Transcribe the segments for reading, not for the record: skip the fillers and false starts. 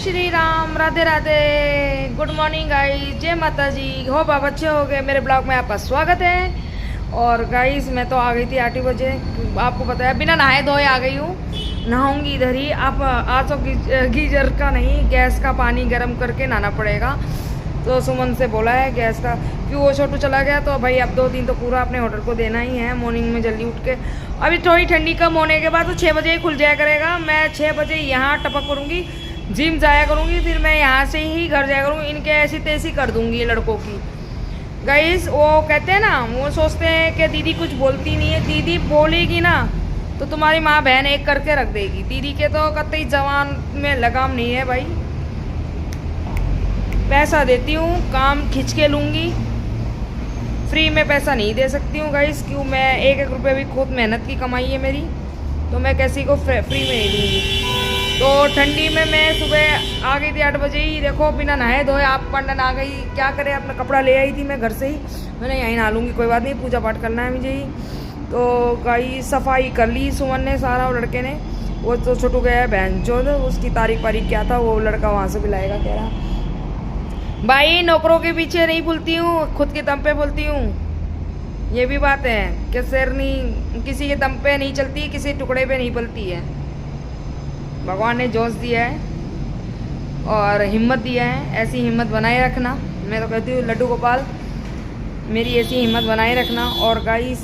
Shri Ram, Radhe Radhe, good morning guys, जय माता जी। Hope आप अच्छे हो गए। मेरे ब्लॉग में आपका स्वागत है। और गाइस मैं तो आ गई थी 8 बजे, आपको पता है, बिना नहाए धोए आ गई हूँ। नहाऊंगी इधर ही। आप आज तो गीजर का नहीं, गैस का पानी गर्म करके नहाना पड़ेगा। तो सुमन से बोला है गैस का, क्यों वो छोटू चला गया तो भाई अब 2 दिन तो पूरा अपने होटल को देना ही है। मॉर्निंग में जल्दी उठ के, अभी थोड़ी ठंडी कम होने के बाद तो 6 बजे ही खुल जाया करेगा। मैं 6 बजे यहाँ टपक करूँगी, जिम जाया करूँगी, फिर मैं यहाँ से ही घर जाया करूँगी। इनके ऐसी तैसी कर दूँगी ये लड़कों की। गाइस वो कहते हैं ना, वो सोचते हैं कि दीदी कुछ बोलती नहीं है। दीदी बोलेगी ना तो तुम्हारी माँ बहन एक करके रख देगी। दीदी के तो कतई जवान में लगाम नहीं है भाई। पैसा देती हूँ, काम खींच के लूँगी, फ्री में पैसा नहीं दे सकती हूँ गाइस। क्यों, मैं एक रुपये भी खुद मेहनत की कमाई है मेरी, तो मैं किसी को फ्री में नहीं दूँगी। तो ठंडी में मैं सुबह आ गई थी 8 बजे ही, देखो बिना नहाए धोए। आप पंडन आ गई, क्या करे, अपना कपड़ा ले आई थी मैं घर से ही। मैंने यहीं नहा लूँगी, कोई बात नहीं, पूजा पाठ करना है मुझे ही। तो गाइस सफाई कर ली सुमन ने सारा, और लड़के ने। वो तो छोटू गया है बहन चोद, उसकी तारीख क्या था, वो लड़का वहाँ से बुलाएगा कह रहा। भाई नौकरों के पीछे नहीं बोलती हूँ, खुद के दम पे बोलती हूँ। ये भी बात है कि शेरनी किसी के दम पे नहीं चलती, किसी टुकड़े पे नहीं पलती है। भगवान ने जोश दिया है और हिम्मत दिया है, ऐसी हिम्मत बनाए रखना। मैं तो कहती हूँ लड्डू गोपाल, मेरी ऐसी हिम्मत बनाए रखना। और गाइस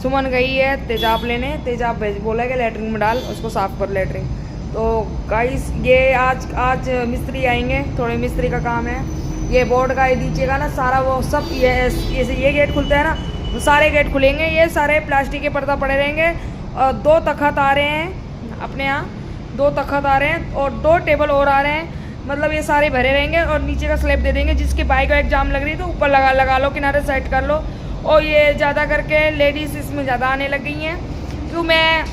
सुमन गई है तेजाब लेने, तेजाब बोला कि लेटरिन में डाल, उसको साफ कर लेटरिन। तो गाइस ये आज मिस्त्री आएंगे, थोड़े मिस्त्री का काम है। ये बोर्ड का ये दीजिएगा ना सारा, वो सब ये गेट खुलता है ना, वो सारे गेट खुलेंगे। ये सारे प्लास्टिक के पर्दा पड़े रहेंगे। और 2 तख्त आ रहे हैं अपने यहाँ, 2 तख्त आ रहे हैं और 2 टेबल और आ रहे हैं। मतलब ये सारे भरे रहेंगे और नीचे का स्लैब दे देंगे। जिसके बाइक का एग्जाम लग रही है तो ऊपर लगा लो, किनारे साइड कर लो। और ये ज़्यादा करके लेडीज़ इसमें ज़्यादा आने लग गई हैं, क्यों मैं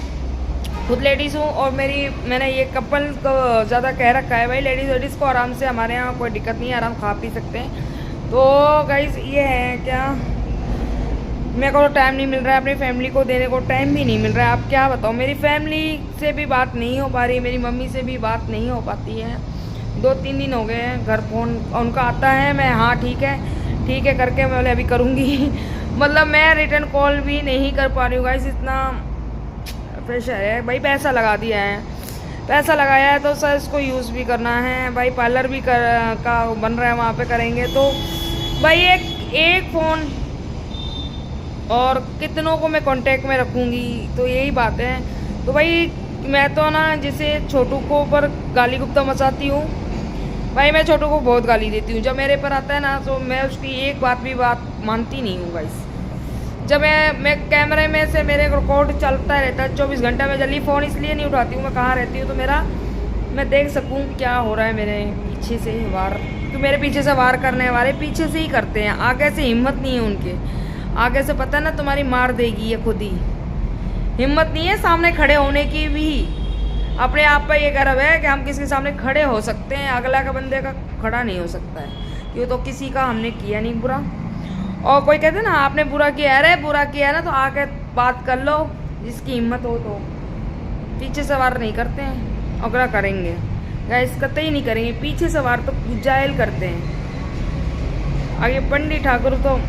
खुद लेडीज़ हूँ। और मैंने ये कपल को ज़्यादा कह रखा है भाई, लेडीज़ को आराम से, हमारे यहाँ कोई दिक्कत नहीं है, आराम खा पी सकते हैं। तो गाइस ये है क्या, मेरे को तो टाइम नहीं मिल रहा है, अपनी फैमिली को देने को टाइम भी नहीं मिल रहा है। आप क्या बताओ, मेरी फैमिली से भी बात नहीं हो पा रही, मेरी मम्मी से भी बात नहीं हो पाती है। 2-3 दिन हो गए हैं, घर फ़ोन उनका आता है, मैं हाँ ठीक है करके मैं अभी करूँगी। मतलब मैं रिटर्न कॉल भी नहीं कर पा रही हूँ गाइस, इतना प्रेशर है भाई। पैसा लगा दिया है, पैसा लगाया है तो सर इसको यूज़ भी करना है भाई। पार्लर भी का बन रहा है, वहाँ पे करेंगे तो भाई एक फ़ोन और कितनों को मैं कांटेक्ट में रखूँगी, तो यही बात है। तो भाई मैं तो ना जैसे छोटू को पर गाली गुप्ता मचाती हूँ भाई, मैं छोटू को बहुत गाली देती हूँ। जब मेरे पर आता है ना तो मैं उसकी एक बात मानती नहीं हूँ गाइस। जब मैं कैमरे में से मेरे रिकॉर्ड चलता रहता है 24 घंटा, में जल्दी फ़ोन इसलिए नहीं उठाती हूँ, मैं कहाँ रहती हूँ तो मैं देख सकूँ क्या हो रहा है मेरे पीछे से ही वार। तो मेरे पीछे से वार करने वाले पीछे से ही करते हैं, आगे से हिम्मत नहीं है उनके। आगे से पता है ना तुम्हारी मार देगी, ये खुद ही हिम्मत नहीं है सामने खड़े होने की भी। अपने आप पर ये गर्व है कि हम किसी के सामने खड़े हो सकते हैं, अगला का बंदे का खड़ा नहीं हो सकता है। क्यों, तो किसी का हमने किया नहीं बुरा। और कोई कहते हैं ना आपने बुरा किया, अरे बुरा किया है ना तो आके बात कर लो, जिसकी हिम्मत हो तो। पीछे से वार नहीं करते हैं, अगला करेंगे गाइस, कतई नहीं करेंगे। पीछे से वार तो जायल करते हैं। आगे पंडित ठाकुर तो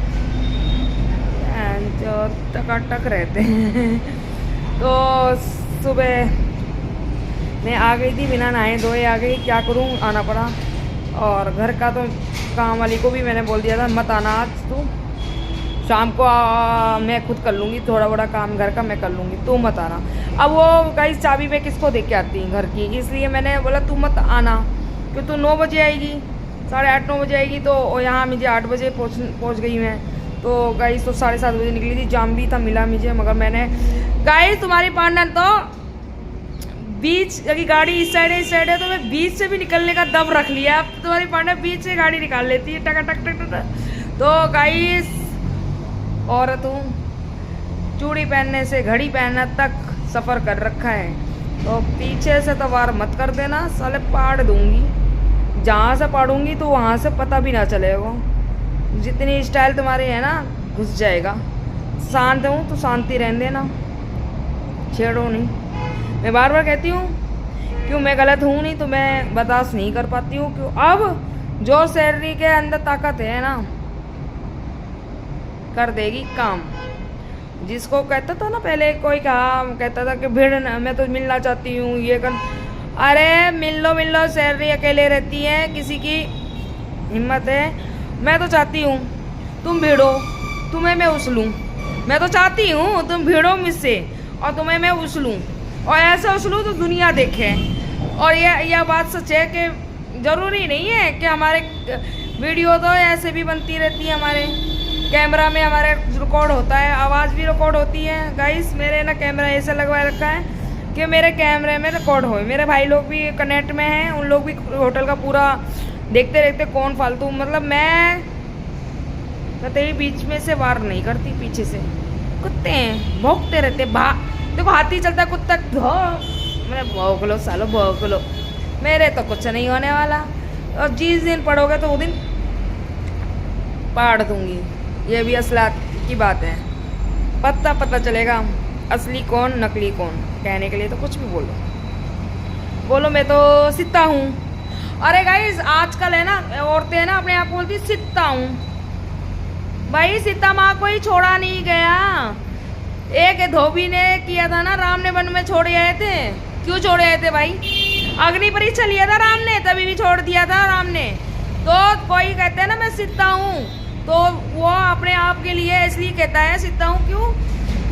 जो टकाटक रहते हैं। तो सुबह मैं आ गई थी, बिना नहाए धोए आ गई, क्या करूं, आना पड़ा। और घर का तो काम वाली को भी मैंने बोल दिया था मत आना आज तू, शाम को मैं खुद कर लूँगी, थोड़ा बड़ा काम घर का मैं कर लूँगी, तू मत आना। अब वो गाइस चाबी मैं किसको दे के आती घर की, इसलिए मैंने बोला तू मत आना, क्योंकि तू 9 बजे आएगी, 8:30-9 बजे आएगी। तो यहाँ मुझे 8 बजे पहुँच गई मैं। तो गाइस तो 7:30 बजे निकली थी, जाम भी था मिला मुझे, मगर मैंने गाइस तुम्हारी पार्टनर तो बीच, अगर गाड़ी इस साइड है तो मैं बीच से भी निकलने का दम रख लिया। अब तुम्हारी पार्टनर बीच से गाड़ी निकाल लेती है, टक टक टक टक। तो गाइस औरत हूँ, चूड़ी पहनने से घड़ी पहनने तक सफ़र कर रखा है, तो पीछे से तो वार मत कर देना, साले पाड़ दूंगी। जहाँ से पाड़ूंगी तो वहाँ से पता भी ना चलेगा। जितनी स्टाइल तुम्हारी है ना घुस जाएगा। शांत हूँ तो शांति रहने देना, छेड़ो नहीं। मैं बार बार कहती हूँ क्यों मैं गलत हूँ नहीं तो मैं बर्दाश्त नहीं कर पाती हूँ क्यों। अब जो सैलरी के अंदर ताकत है ना कर देगी काम। जिसको कहता था ना पहले कोई कहा कहता था कि भीड़ मैं तो मिलना चाहती हूँ ये कर, अरे मिल लो सैलरी अकेले रहती है, किसी की हिम्मत है। मैं तो चाहती हूँ तुम भिड़ो, तुम्हें मैं उछलूँ। मैं तो चाहती हूँ तुम भिड़ो मुझसे और तुम्हें मैं उछलूँ, और ऐसा उछलूँ तो दुनिया देखे। और यह बात सच है कि ज़रूरी नहीं है कि हमारे वीडियो तो ऐसे भी बनती रहती है, हमारे कैमरा में हमारे रिकॉर्ड होता है, आवाज़ भी रिकॉर्ड होती है। गाइस मेरे ना कैमरा ऐसा लगवा रखा है कि मेरे कैमरे में रिकॉर्ड हो। मेरे भाई लोग भी कनेक्ट में हैं, उन लोग भी होटल का पूरा देखते रहते कौन फालतू, मतलब मैं कतई बीच में से वार नहीं करती, पीछे से कुत्ते हैं भौंकते रहते। देखो हाथी चलता कुत्ता मैंने भौंक लो सालो भौंक लो, मेरे तो कुछ नहीं होने वाला। और जिस दिन पढ़ोगे तो वो दिन पाड़ दूंगी, ये भी असलात की बात है। पता चलेगा असली कौन नकली कौन। कहने के लिए तो कुछ भी बोलो मैं तो सित्ता हूँ। अरे गाइस आजकल है ना औरतें है ना अपने आप बोलती सित्ता हूँ। भाई सीता माँ को ही छोड़ा नहीं गया, एक धोबी ने किया था ना, राम ने वन में छोड़े आए थे। क्यों छोड़े आए थे भाई? अग्नि परीक्षा लिया था राम ने, तभी भी छोड़ दिया था राम ने। तो कोई कहते हैं ना मैं सीता हूँ, तो वो अपने आप के लिए इसलिए कहता है सीता हूँ। क्यों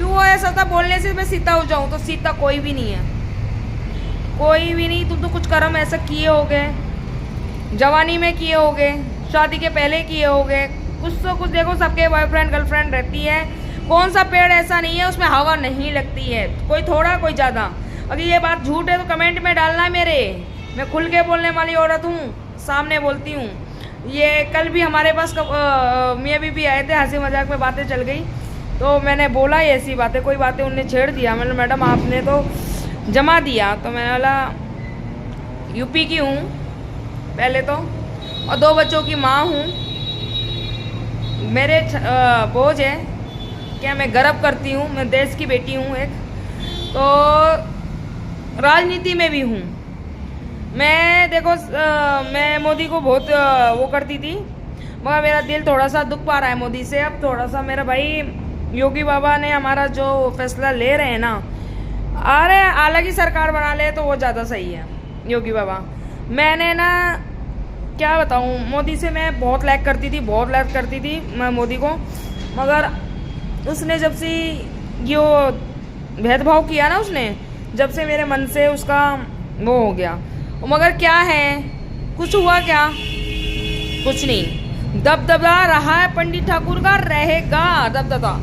वो ऐसा था बोलने से मैं सीता हो जाऊँ? तो सीता कोई भी नहीं है, कोई भी नहीं। तुम तो कुछ कर्म ऐसा किए होगे, जवानी में किए होगे, शादी के पहले किए होगे, कुछ तो कुछ। देखो सबके बॉयफ्रेंड गर्लफ्रेंड रहती है, कौन सा पेड़ ऐसा नहीं है उसमें हवा नहीं लगती है, कोई थोड़ा कोई ज़्यादा। अगर ये बात झूठ है तो कमेंट में डालना मेरे। मैं खुल के बोलने वाली औरत हूँ, सामने बोलती हूँ। ये कल भी हमारे पास मियाँ बीबी आए थे, हंसी मजाक में बातें चल गई तो मैंने बोला ये ऐसी बातें, कोई बातें उनने छेड़ दिया। मैंने मैडम आपने तो जमा दिया, तो मैंने बोला यूपी की हूँ पहले तो, और 2 बच्चों की माँ हूँ। मेरे बोझ है क्या, मैं गर्व करती हूँ, मैं देश की बेटी हूँ एक। तो राजनीति में भी हूँ मैं। देखो मैं मोदी को बहुत वो करती थी, मगर मेरा दिल थोड़ा सा दुख पा रहा है मोदी से। अब थोड़ा सा मेरा भाई योगी बाबा ने हमारा जो फैसला ले रहे हैं ना, अरे अलग ही सरकार बना ले तो वो ज़्यादा सही है योगी बाबा। मैंने ना क्या बताऊँ, मोदी से मैं बहुत लाइक करती थी मैं मोदी को, मगर उसने जब से यो भेदभाव किया ना उसने, जब से मेरे मन से उसका वो हो गया। मगर क्या है, कुछ हुआ क्या? कुछ नहीं। दबदबा रहा है पंडित ठाकुर का, रहेगा दबदबा।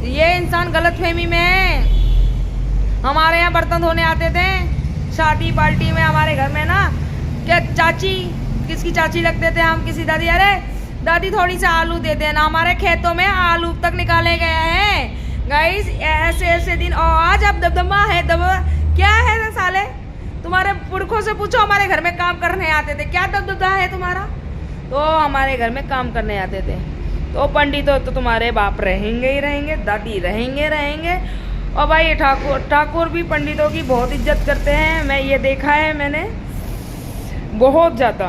ये इंसान गलतफहमी में है। हमारे यहाँ बर्तन धोने आते थे शादी पार्टी में, हमारे घर में ना, क्या चाची, किसकी चाची लगते थे हम, किसी दादी, अरे दादी थोड़ी सा आलू दे देना, हमारे खेतों में आलू तक निकाले गए हैं। गाइस ऐसे दिन, और आज अब दबदबा है, क्या है साले? तुम्हारे पुरखों से पूछो, हमारे घर में काम करने आते थे, क्या दबदबा है तुम्हारा? तो हमारे घर में काम करने आते थे। तो पंडितों तो तुम्हारे बाप रहेंगे ही रहेंगे, दादी रहेंगे। और भाई ठाकुर भी पंडितों की बहुत इज्जत करते हैं, मैं ये देखा है मैंने, बहुत ज़्यादा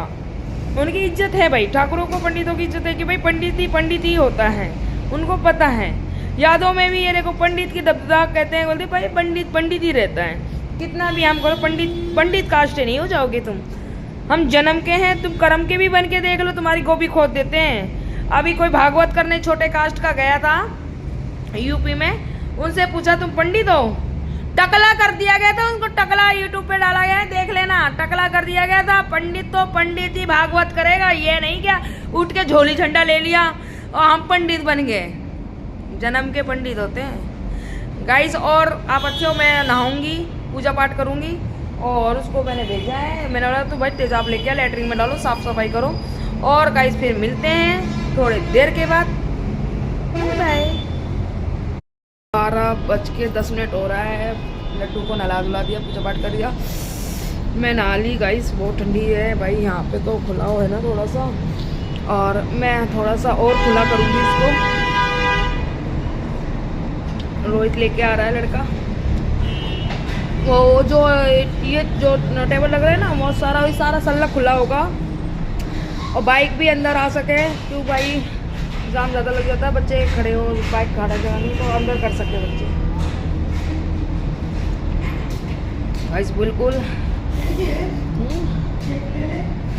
उनकी इज्जत है भाई। ठाकुरों को पंडितों की इज्जत है कि भाई पंडित ही होता है, उनको पता है। यादों में भी ये देखो पंडित की दबदबा कहते हैं, बोलते भाई पंडित ही रहता है। कितना भी हम करो, पंडित कास्ट नहीं हो जाओगे तुम। हम जन्म के हैं, तुम कर्म के भी बन के देख लो, तुम्हारी गोभी खोद देते हैं। अभी कोई भागवत करने छोटे कास्ट का गया था यूपी में, उनसे पूछा तुम पंडित हो? टकला कर दिया गया था उनको, टकला यूट्यूब पे डाला गया है, देख लेना, टकला कर दिया गया था। पंडित तो पंडित ही भागवत करेगा, ये नहीं क्या उठ के झोली झंडा ले लिया और हम पंडित बन गए। जन्म के पंडित होते हैं गाइस। और आप अच्छे, मैं नहाऊंगी, पूजा पाठ करूंगी, और उसको मैंने भेजा है, मैंने बोला तो भाई तेजाब लेके आ, लेटरिन में डालो, साफ सफाई करो। और गाइस फिर मिलते हैं थोड़ी देर के बाद, बाय। 12:10 हो रहा है, लड्डू को नहला धुला दिया, पूजा पाठ कर दिया, मैं नहा ली। गाइस बहुत ठंडी है भाई, यहाँ पे तो खुला हुआ है ना थोड़ा सा, और मैं थोड़ा सा और खुला करूँगी इसको। रोहित लेके आ रहा है लड़का, वो जो ये जो टेबल लग रहा है ना, वो सारा सल्ला खुला होगा और बाइक भी अंदर आ सके, क्यों भाई जाम ज़्यादा लग जाता है, बच्चे खड़े हो बाइक खड़ा जगह नहीं तो अंदर कर सकते बच्चे। भाई बिल्कुल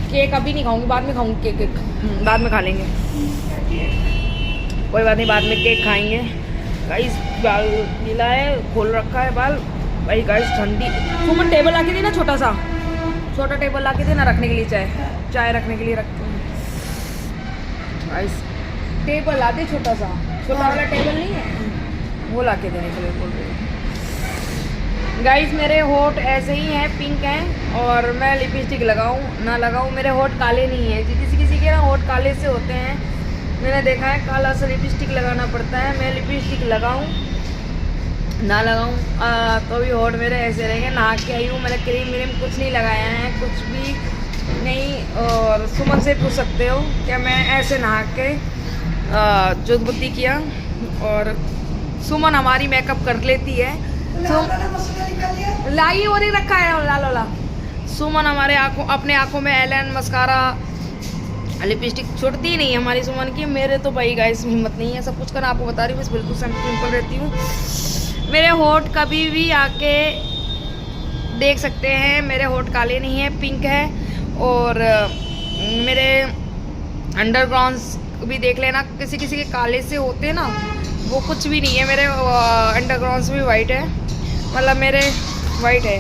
केक अभी नहीं खाऊंगी, बाद में खाऊंगी केक बाद में खा लेंगे, कोई बात नहीं, बाद में केक खाएंगे। गाइस बाल नीला है, खोल रखा है बाल भाई। गाइस ठंडी सुमन टेबल आके दी ना, छोटा टेबल लाके देना रखने के लिए, चाय रखने के लिए रखते हैं। गाइस टेबल आते छोटा वाला टेबल नहीं है, वो लाके देने के लिए बोल रही हूँ। गाइस मेरे होठ ऐसे ही हैं, पिंक हैं, और मैं लिपस्टिक लगाऊं ना लगाऊं, मेरे होठ काले नहीं है। किसी के ना होठ काले से होते हैं, मैंने देखा है, काला सा लिपस्टिक लगाना पड़ता है। मैं लिपस्टिक लगाऊं ना लगाऊं तो भी होठ मेरे ऐसे रहेंगे। नहा के आई हूँ, मैंने क्रीम कुछ नहीं लगाया है, कुछ भी नहीं। और सुमन से पूछ सकते हो क्या मैं ऐसे नहा के जुगबुद्दी किया, और सुमन हमारी मेकअप कर लेती है। लाई और ही रखा है लालोला। सुमन हमारे अपने आँखों में एलन मस्कारा लिपस्टिक छुटती नहीं है हमारी सुमन की। मेरे तो भाई गाइस हिम्मत नहीं है सब कुछ करना, आपको बता रही हूँ, बस बिल्कुल सिंपल रहती हूँ। मेरे होठ कभी भी आके देख सकते हैं, मेरे होठ काले नहीं है, पिंक है। और मेरे अंडरग्राउंड्स भी देख लेना, किसी के काले से होते हैं ना, वो कुछ भी नहीं है। मेरे अंडरग्राउंड्स भी वाइट है, मतलब मेरे वाइट है,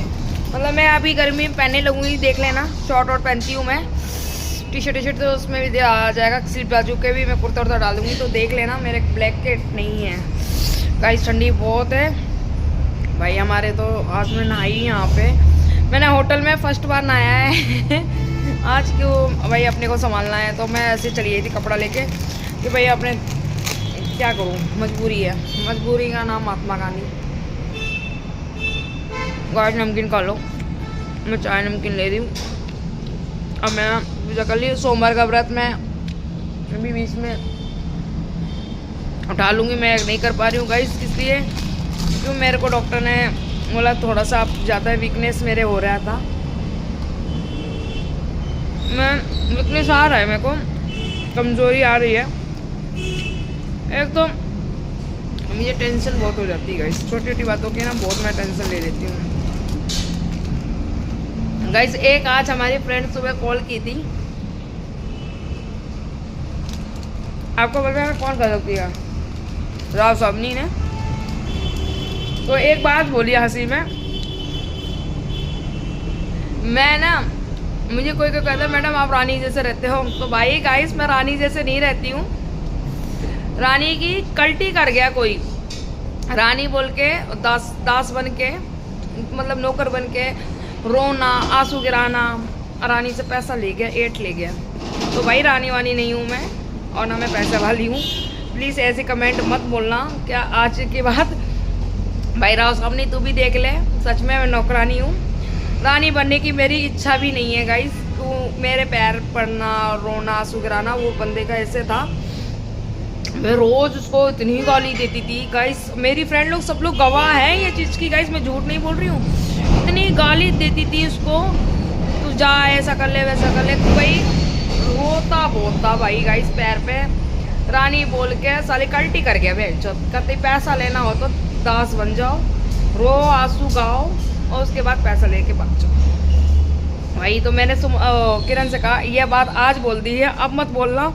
मतलब मैं अभी गर्मी में पहनने लगूंगी, देख लेना। शॉर्ट पहनती हूँ मैं, टी शर्ट तो उसमें भी आ जाएगा, स्लीव बाजू के भी मैं कुर्ता डाल दूँगी, तो देख लेना। मेरे ब्लैक के नहीं है। गाइस ठंडी बहुत है भाई हमारे, तो आज मैं नहाई यहाँ पे, मैंने होटल में फर्स्ट बार नहाया है आज, क्यों भाई अपने को संभालना है, तो मैं ऐसे चली गई थी कपड़ा लेके कि भाई अपने क्या करूँ, मजबूरी है, मजबूरी का नाम महात्मा गांधी। गाइस नमकीन खा लो, मैं चाय नमकीन ले रही हूँ। अब मैं पूजा कर ली, सोमवार का व्रत मैं अभी बीच में उठा लूँगी, मैं नहीं कर पा रही हूँ गाइस, इसलिए क्यों मेरे को डॉक्टर ने बोला थोड़ा सा ज़्यादा वीकनेस मेरे हो रहा था, मैं वीकनेस आ रहा है, मेरे को कमज़ोरी आ रही है। एक तो मुझे टेंशन बहुत हो जाती है गाइस, छोटी छोटी बातों की ना बहुत मैं टेंशन ले लेती हूँ गाइस। एक आज हमारी फ्रेंड सुबह कॉल की थी, आपको बोल रहा है कौन कर सकती है, राव साहबनी ने। तो एक बात बोली हंसी में, मैं ना, मुझे कोई कहता है मैडम आप रानी जैसे रहते हो, तो भाई गाइस मैं रानी जैसे नहीं रहती हूँ। रानी की कल्टी कर गया कोई, रानी बोल के दास बन के, मतलब नौकर बन के रोना, आंसू गिराना, रानी से पैसा ले गया, एट ले गया। तो भाई रानी वानी नहीं हूँ मैं, और ना मैं पैसे वाली हूँ। प्लीज़ ऐसे कमेंट मत बोलना, क्या आज के बाद भाई राव साहब ने तू भी देख ले, सच में मैं नौकरानी हूँ, रानी बनने की मेरी इच्छा भी नहीं है गाइस। तू मेरे पैर पड़ना, रोना, आंसू गिराना, वो बंदे का ऐसे था, मैं रोज़ उसको इतनी गाली देती थी गाइस। मेरी फ्रेंड लोग सब लोग गवाह हैं ये चीज़ की गाइस, मैं झूठ नहीं बोल रही हूँ, इतनी गाली देती थी उसको, तू जा ऐसा कर ले वैसा कर ले, भाई रोता बोलता भाई गाइस पैर पे, रानी बोल के साली कल्टी कर गया भाई। कहते पैसा लेना हो तो दास बन जाओ, रो आंसू गाओ, और उसके बाद पैसा लेके भाग जाओ भाई। तो मैंने किरण से कहा यह बात आज बोल दी है, अब मत बोलना।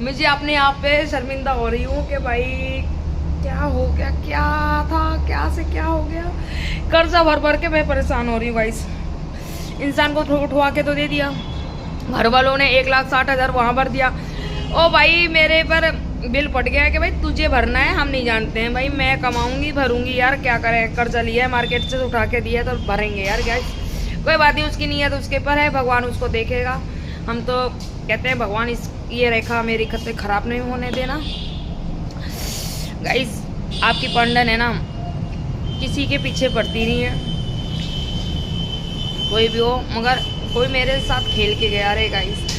मुझे अपने आप पे शर्मिंदा हो रही हूँ कि भाई क्या हो गया, क्या था, क्या से क्या हो गया, कर्जा भर के मैं परेशान हो रही हूँ गाइस। इंसान को उठवा के तो दे दिया, घर वालों ने 1,60,000 वहाँ भर दिया। ओ भाई मेरे पर बिल पड़ गया है कि भाई तुझे भरना है, हम नहीं जानते हैं भाई, मैं कमाऊंगी भरूंगी यार, क्या करें, कर्जा लिया है मार्केट से तो उठा के दिया है, तो भरेंगे यार गाइस। कोई बात नहीं, उसकी नीयत उसके पर है, भगवान उसको देखेगा। हम तो कहते हैं भगवान इस ये रेखा मेरी खत्ते खराब नहीं होने देना गाइस। आपकी पंडन है ना, किसी के पीछे पड़ती नहीं है, कोई भी हो, मगर कोई मेरे साथ खेल के गया रे गाइस।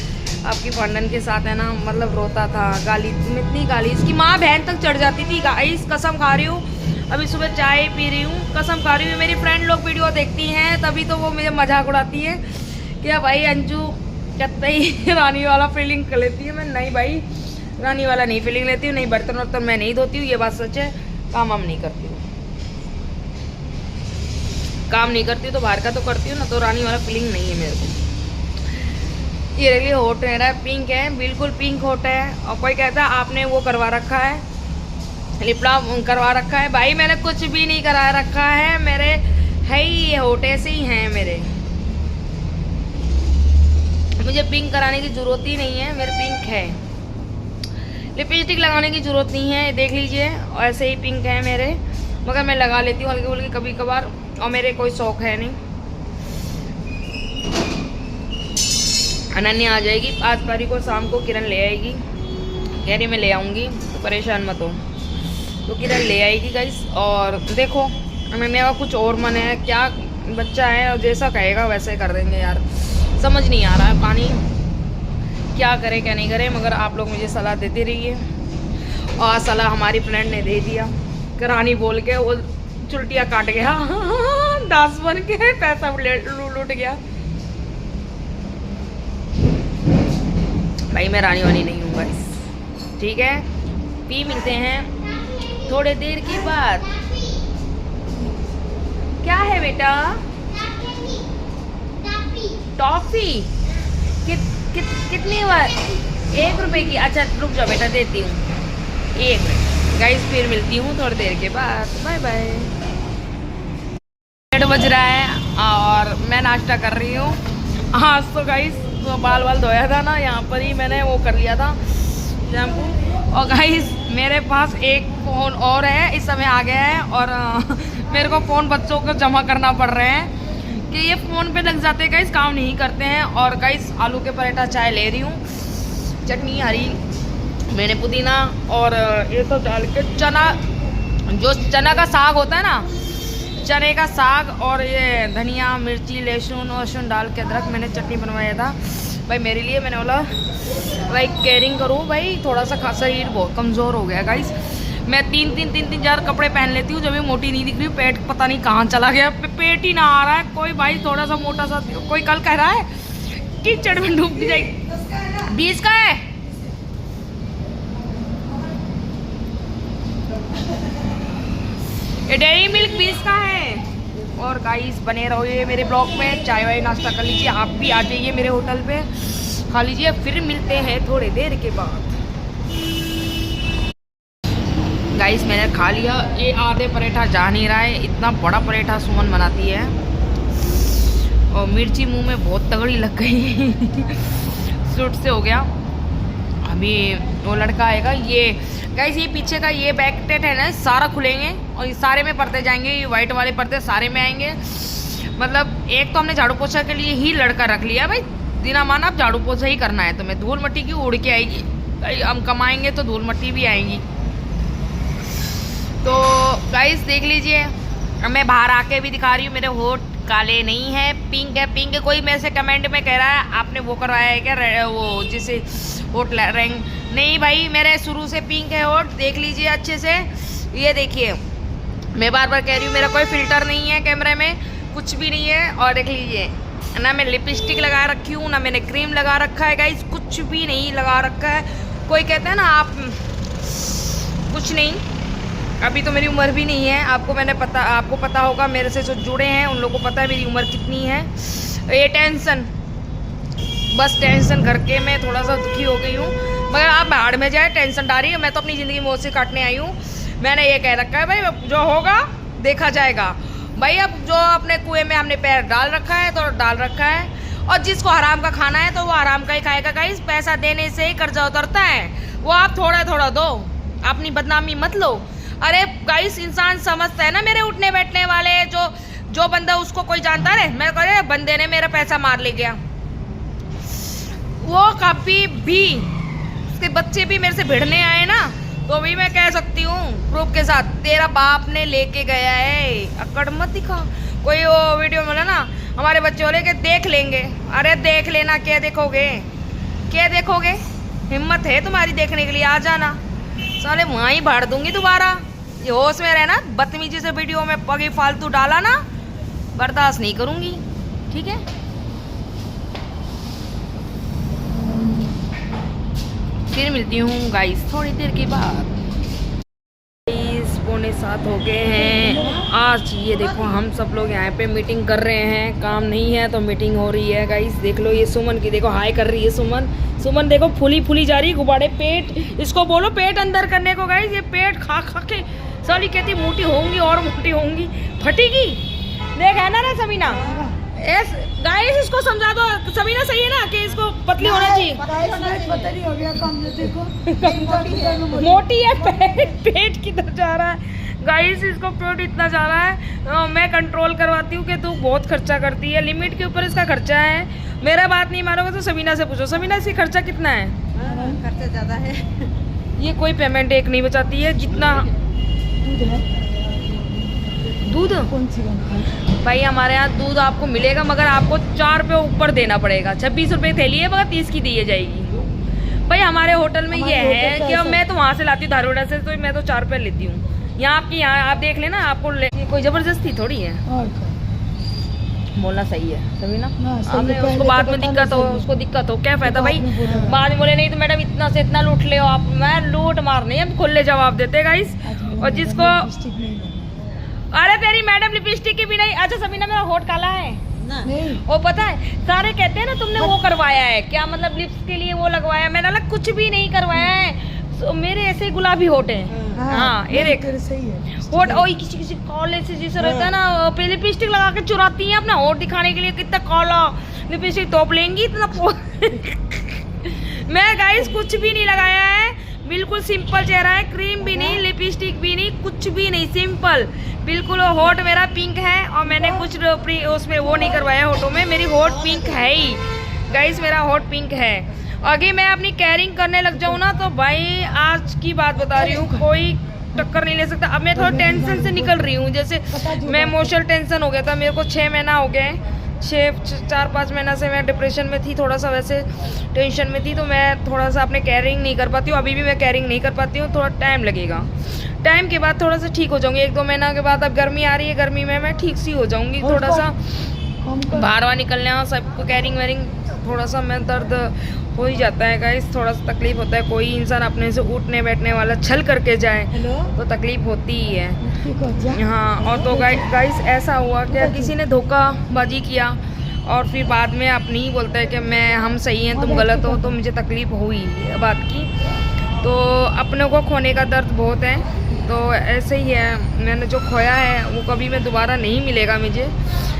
आपकी पंडन के साथ है ना, मतलब रोता था, गाली, इतनी गाली, इसकी माँ बहन तक चढ़ जाती थी गाइस, कसम खा रही हूँ। अभी सुबह चाय पी रही हूँ, कसम खा रही हूँ। मेरी फ्रेंड लोग वीडियो देखती हैं तभी तो वो मुझे मजाक उड़ाती है कि भाई अंजू कहते ही रानी वाला फीलिंग कर लेती है। मैं नहीं भाई, रानी वाला नहीं फीलिंग लेती हूँ, नहीं बर्तन वर्तन मैं नहीं धोती हूँ, ये बात सच है। काम वाम नहीं करती हूँ, काम नहीं करती हूँ तो बाहर का तो करती हूँ ना, तो रानी वाला फीलिंग नहीं है मेरे को। ये रही होट मेरा पिंक है, बिल्कुल पिंक होट है। और कोई कहता है आपने वो करवा रखा है, लिपलाप करवा रखा है। भाई मैंने कुछ भी नहीं करा रखा है, मेरे है ही ये होट ऐसे ही हैं मेरे। मुझे पिंक कराने की जरूरत ही नहीं है, मेरे पिंक है। लिपस्टिक लगाने की जरूरत नहीं है, देख लीजिए ऐसे ही पिंक है मेरे, मगर मैं लगा लेती हूँ हल्की फुल्की कभी कभार, और मेरे कोई शौक है नहीं। अनन्या आ जाएगी 5 तारीख को शाम को, किरण ले आएगी, कह रही मैं ले आऊँगी तो परेशान मत हो, तो किरण ले आएगी गाइस। और देखो अनन्या का कुछ और मन है, क्या बच्चा है और जैसा कहेगा वैसे कर देंगे यार। समझ नहीं आ रहा है पानी क्या करे क्या नहीं करे, मगर आप लोग मुझे सलाह देते रहिए। और सलाह हमारी फ्रेंड ने दे दिया, रानी बोल के वो चुलटियाँ काट गया दास बन के पैसा लूट गया। भाई मैं रानी वानी नहीं हूँ गाइस, ठीक है। पी मिलते हैं थोड़े देर के बाद। क्या है बेटा? टॉफी कितनी बार? 1 रुपए की? अच्छा रुक जाओ बेटा देती हूँ, 1 मिनट गाइस, फिर मिलती हूँ थोड़ी देर के बाद। Bye bye. 8 बज रहा है और मैं नाश्ता कर रही हूँ। आज तो गाइस तो बाल धोया था ना, यहाँ पर ही मैंने वो कर लिया था शैम्पू। और गाइस मेरे पास एक फ़ोन और है, इस समय आ गया है, और मेरे को फ़ोन बच्चों को जमा करना पड़ रहे हैं कि ये फ़ोन पे लग जाते हैं गाइस, काम नहीं करते हैं। और गाइस आलू के पराठा चाय ले रही हूँ, चटनी हरी मैंने पुदीना और ये सब डाल के, चना जो चना का साग होता है ना, चने का साग और ये धनिया मिर्ची लहसुन वहसुन डाल के अदरक मैंने चटनी बनवाया था भाई मेरे लिए। मैंने बोला भाई केयरिंग करूँ भाई, थोड़ा सा शरीर बहुत कमज़ोर हो गया गाइस। मैं तीन चार कपड़े पहन लेती हूँ, जब भी मोटी नहीं दिख रही, पेट पता नहीं कहाँ चला गया, पेट ही ना आ रहा है। कोई भाई थोड़ा सा मोटा सा, कोई कल कह रहा है कीचड़ में डूब जाएगी। 20 का है? ये डेयरी मिल्क 20 का है। और गाइस बने रहिए मेरे ब्लॉग में, चाय वाय नाश्ता कर लीजिए, आप भी आ जाइए मेरे होटल पे, खा लीजिए, फिर मिलते हैं थोड़ी देर के बाद। गाइस मैंने खा लिया, ये आधे पराठा जा नहीं रहा है, इतना बड़ा पराठा सुमन बनाती है, और मिर्ची मुंह में बहुत तगड़ी लग गई सूट से हो गया। अभी वो लड़का आएगा, ये गाइस ये पीछे का ये बैक टेट है ना, सारा खुलेंगे और सारे में पर्दे जाएंगे, ये वाइट वाले पर्दे सारे में आएंगे। मतलब एक तो हमने झाड़ू पोछा के लिए ही लड़का रख लिया भाई, दिना माना अब झाड़ू पोछा ही करना है, तो मैं धूल मट्टी की उड़ के आएगी, हम कमाएंगे तो धूल मट्टी भी आएंगी। तो गाइस देख लीजिए, मैं बाहर आके भी दिखा रही हूँ, मेरे होठ काले नहीं है, पिंक है। पिंक कोई मेरे से कमेंट में कह रहा है आपने वो करवाया है क्या, वो जिसे होठ रंग? नहीं भाई मेरे शुरू से पिंक है होठ, देख लीजिए अच्छे से, ये देखिए, मैं बार बार कह रही हूँ मेरा कोई फिल्टर नहीं है कैमरे में, कुछ भी नहीं है। और देख लीजिए ना, मैं लिपस्टिक लगा रखी हूँ, ना मैंने क्रीम लगा रखा है गाइस, कुछ भी नहीं लगा रखा है। कोई कहता है ना आप कुछ नहीं, अभी तो मेरी उम्र भी नहीं है, आपको पता होगा, मेरे से जो जुड़े हैं उन लोगों को पता है मेरी उम्र कितनी है। ये टेंशन, बस टेंशन करके मैं थोड़ा सा दुखी हो गई हूँ, मगर आप बाहर में जाए, टेंशन डाली है, मैं तो अपनी ज़िंदगी मौज से काटने आई हूँ। मैंने ये कह रखा है भाई जो होगा देखा जाएगा भाई, अब जो अपने कुएं में हमने पैर डाल रखा है तो डाल रखा है, और जिसको हराम का खाना है तो वो हराम का ही खाएगा गाइस। पैसा देने से ही कर्जा उतरता है, वो आप थोड़ा थोड़ा दो, अपनी बदनामी मत लो। अरे गाइस इंसान समझता है ना, मेरे उठने बैठने वाले जो बंदा उसको कोई जानता है, मैं कह रहे बंदे ने मेरा पैसा मार ले गया, वो कभी भी उसके बच्चे भी मेरे से भिड़ने आए ना, तो भी मैं कह सकती हूँ प्रूफ के साथ, तेरा बाप ने लेके गया है, अकड़ मत दिखा। कोई वो वीडियो में ना हमारे बच्चे बोले कि देख लेंगे, अरे देख लेना, क्या देखोगे, क्या देखोगे? हिम्मत है तुम्हारी देखने के लिए, आ जाना, साले वहाँ ही भाड़ दूंगी दोबारा, ये होश में रहना, बदतमीजी से वीडियो में पगे फालतू डाला ना, बर्दाश्त नहीं करूंगी, ठीक है। फिर मिलती हूँ गाइस थोड़ी देर के बाद। 6:45 हो गए हैं। आज ये देखो हम सब लोग यहाँ पे मीटिंग कर रहे हैं, काम नहीं है तो मीटिंग हो रही है गाइस। देख लो ये सुमन की, देखो हाय कर रही है सुमन। सुमन देखो फुली फुली जा रही है, गुब्बारे पेट, इसको बोलो पेट अंदर करने को गाइस। ये पेट खा खा के साली कहती मोटी होंगी और मोटी होंगी, फटेगी। देख है ना समीना, गाइस इसको समझा दो, समीना सही है ना कि इसको पतली होना चाहिए। मोटी है, पेट किधर जा रहा है गाइस, इसको पेट इतना जा रहा है। मैं कंट्रोल करवाती हूँ कि तू बहुत खर्चा करती है, लिमिट के ऊपर इसका खर्चा है। मेरा बात नहीं मानोगे तो समीना से पूछो। समीना इसकी खर्चा कितना है? खर्चा ज्यादा है। ये कोई पेमेंट एक नहीं बचाती है जितना। दूध कौन सी भाई हमारे यहाँ दूध आपको मिलेगा, मगर आपको 4 रुपये ऊपर देना पड़ेगा। 26 रुपये थैली है, मगर 30 की दी जाएगी। भाई हमारे होटल में ये है कि मैं तो वहाँ से लाती हूँ धारोड़ा से, तो मैं तो 4 रुपये लेती हूँ। यहाँ आपकी, यहाँ आप देख लेना, आपको कोई जबरदस्ती थोड़ी है। बोलना सही है सभी ना। आपने उसको बाद में दिक्कत हो, उसको दिक्कत हो, क्या फायदा भाई। बाद में बोले नहीं तो मैडम इतना से इतना लूट ले आप। मैं लूट मार नहीं, हम खुले जवाब देते गाइस। और जिसको, अरे तेरी मैडम लिपस्टिक की भी नहीं। अच्छा समीना मेरा होठ काला है नहीं। वो पता है सारे कहते हैं ना तुमने वो करवाया है क्या, मतलब लिप्स के लिए वो लगवाया। मैंने अलग कुछ भी नहीं करवाया है, तो मेरे ऐसे गुलाबी होठ हैं। हाँ ये देख सही है होठ। और किसी किसी कॉलेज से जैसे रहता है ना, लिपस्टिक लगा के चुराती है अपना होठ दिखाने के लिए। कितना काला लिपस्टिक तोप लेंगी इतना। मैं गाइस कुछ भी नहीं लगाया है, बिल्कुल सिंपल चेहरा है, क्रीम भी नहीं, लिपस्टिक भी नहीं, कुछ भी नहीं, सिंपल बिल्कुल। होठ मेरा पिंक है और मैंने कुछ उसमें वो नहीं करवाया होठों में। मेरी होठ पिंक है ही गाइस, मेरा होठ पिंक है। आगे मैं अपनी केयरिंग करने लग जाऊँ ना तो भाई आज की बात बता रही हूँ, कोई टक्कर नहीं ले सकता। अब मैं थोड़ा टेंशन से निकल रही हूँ, जैसे मैं इमोशनल टेंशन हो गया था मेरे को। 6 महीना हो गए, 4-5 महीना से मैं डिप्रेशन में थी, थोड़ा सा वैसे टेंशन में थी, तो मैं थोड़ा सा अपने केयरिंग नहीं कर पाती हूँ। अभी भी मैं केयरिंग नहीं कर पाती हूँ, थोड़ा टाइम लगेगा। टाइम के बाद थोड़ा सा ठीक हो जाऊँगी, 1-2 महीना के बाद। अब गर्मी आ रही है, गर्मी में मैं ठीक सी हो जाऊँगी, थोड़ा सा बाहर निकलने और सबको केयरिंग वेयरिंग, थोड़ा सा मैं दर्द हो ही जाता है गाइस, थोड़ा सा तकलीफ होता है। कोई इंसान अपने से उठने बैठने वाला छल करके जाए तो तकलीफ होती ही है। हाँ, और तो गाइस ऐसा हुआ कि किसी ने धोखाबाजी किया और फिर बाद में अपनी ही बोलता है कि हम सही हैं तुम गलत हो, तो मुझे तकलीफ हुई बात की। तो अपने को खोने का दर्द बहुत है, तो ऐसे ही है। मैंने जो खोया है वो कभी मैं दोबारा नहीं मिलेगा मुझे,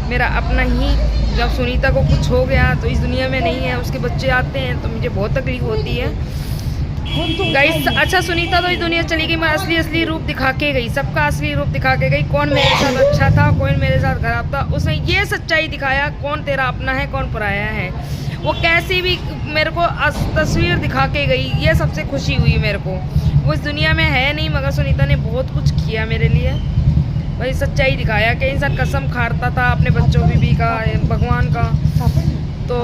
मेरा अपना ही। जब सुनीता को कुछ हो गया तो इस दुनिया में नहीं है, उसके बच्चे आते हैं तो मुझे बहुत तकलीफ होती है गाइस। अच्छा सुनीता तो इस दुनिया चली गई, मैं असली रूप दिखा के गई, सबका असली रूप दिखा के गई। कौन मेरे साथ अच्छा था, कौन मेरे साथ खराब था, उसने ये सच्चाई दिखाया कौन तेरा अपना है कौन पराया है। वो कैसी भी मेरे को तस्वीर दिखा के गई, ये सबसे खुशी हुई मेरे को। वो इस दुनिया में है नहीं, मगर सुनीता ने बहुत कुछ किया मेरे लिए भाई। सच्चाई दिखाया कि इंसान कसम खाता था अपने बच्चों बीबी का, भगवान का, तो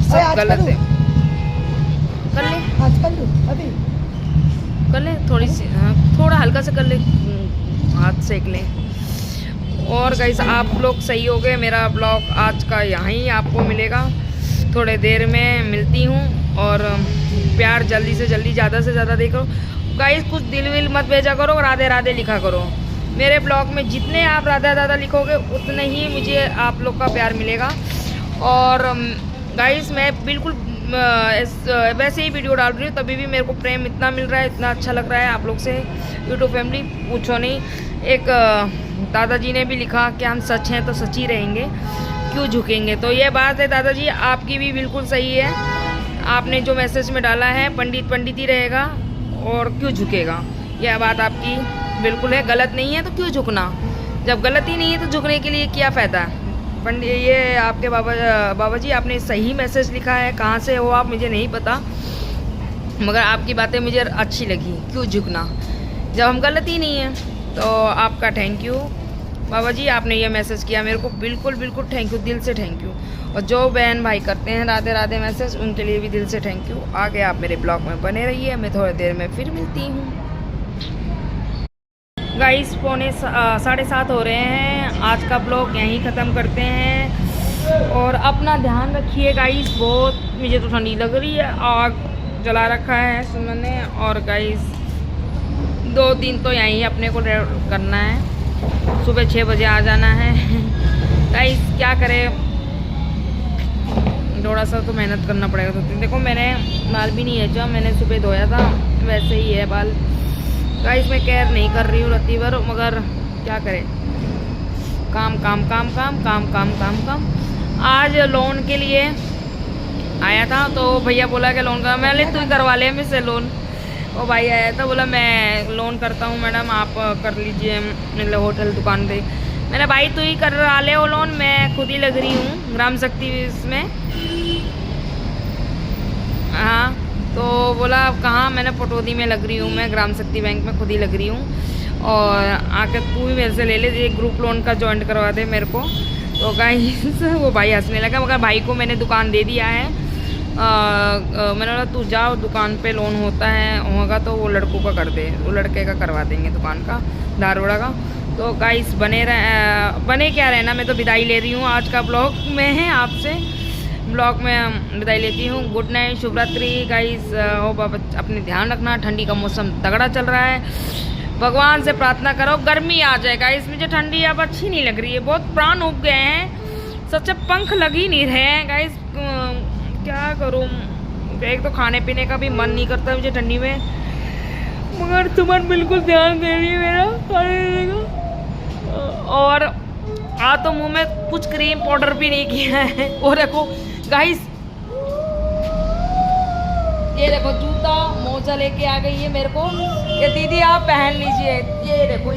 सब गलत है। कर ले आज, कर लो अभी, कर ले थोड़ी सी, थोड़ा हल्का से कर ले, हाथ सेक ले। और गाइस आप लोग सही हो गए, मेरा ब्लॉग आज का यहाँ ही आपको मिलेगा, थोड़े देर में मिलती हूँ। और प्यार जल्दी से जल्दी ज़्यादा से ज़्यादा देखो गाइस, कुछ दिल विल मत भेजा करो, राधे राधे लिखा करो। मेरे ब्लॉग में जितने आप राधा राधा लिखोगे उतने ही मुझे आप लोग का प्यार मिलेगा। और गाइस मैं बिल्कुल वैसे ही वीडियो डाल रही हूँ, तभी भी मेरे को प्रेम इतना मिल रहा है, इतना अच्छा लग रहा है आप लोग से। यूट्यूब फैमिली पूछो नहीं। एक दादाजी ने भी लिखा कि हम सच हैं तो सच ही रहेंगे, क्यों झुकेंगे। तो ये बात है दादाजी, आपकी भी बिल्कुल सही है। आपने जो मैसेज में डाला है, पंडित पंडित ही रहेगा और क्यों झुकेगा, यह बात आपकी बिल्कुल है। गलत नहीं है तो क्यों झुकना, जब गलत ही नहीं है तो झुकने के लिए क्या फ़ायदा। पंडित ये आपके बाबा जी आपने सही मैसेज लिखा है, कहाँ से हो आप मुझे नहीं पता, मगर आपकी बातें मुझे अच्छी लगी। क्यों झुकना जब हम गलत ही नहीं हैं। तो आपका थैंक यू बाबा जी, आपने ये मैसेज किया मेरे को, बिल्कुल बिल्कुल थैंक यू, दिल से थैंक यू। और जो बहन भाई करते हैं राधे राधे मैसेज, उनके लिए भी दिल से थैंक यू। आगे आप मेरे ब्लॉग में बने रहिए, मैं थोड़ी देर में फिर मिलती हूँ। गाइस 7:30 हो रहे हैं। आज का ब्लॉग यहीं ख़त्म करते हैं और अपना ध्यान रखिए गाइस। बहुत मुझे तो ठंडी लग रही है, आग जला रखा है सुमन ने। और गाइस 2 दिन तो यहीं अपने को करना है, सुबह 6 बजे आ जाना है। गाइस क्या करें, थोड़ा सा तो मेहनत करना पड़ेगा। तो देखो मैंने बाल भी नहीं है, मैंने सुबह धोया था, वैसे ही है बाल। गाइस मैं केयर नहीं कर रही हूँ राती भर, मगर क्या करें, काम काम काम काम काम काम काम काम। आज लोन के लिए आया था तो भैया बोला कि लोन का, मैंने तू करवा ले मुझसे लोन। वो भाई आया था, बोला मैं लोन करता हूँ मैडम, आप कर लीजिए मतलब होटल दुकान पे। मैंने भाई तू ही करवा ले वो लोन, मैं खुद ही लग रही हूँ ग्राम शक्ति इसमें। हाँ तो बोला कहाँ, मैंने पटौदी में लग रही हूँ, मैं ग्राम शक्ति बैंक में खुद ही लग रही हूँ। और आके तू भी मेरे से ले ले, एक ग्रुप लोन का जॉइंट करवा दे मेरे को। तो गाइस वो भाई हंसने लगा, मगर भाई को मैंने दुकान दे दिया है। मैंने बोला तू जाओ दुकान पे लोन होगा तो वो लड़कों का कर दे, वो लड़के का करवा देंगे दुकान का, दारोड़ा का। तो गाइस बने क्या रहना, मैं तो विदाई ले रही हूँ। आज का ब्लॉग में है आपसे, ब्लॉग में विदाई लेती हूँ। गुड नाइट, शुभ रात्रि गाइस। होप आप अपने ध्यान रखना, ठंडी का मौसम तगड़ा चल रहा है, भगवान से प्रार्थना करो गर्मी आ जाए। गाइस मुझे ठंडी अब अच्छी नहीं लग रही है, बहुत प्राण उग गए हैं, सच्चे पंख लग ही नहीं रहे हैं गाइस। क्या करूँ, एक तो खाने पीने का भी मन नहीं करता मुझे ठंडी में, मगर सुमन बिल्कुल ध्यान दे रही है मेरा खाने पीने का। और तो मुंह में कुछ क्रीम पाउडर भी नहीं किया है। और देखो गाइस, ये देखो जूता मोजा लेके आ गई है मेरे को, ये दीदी आप पहन लीजिए। ये देखो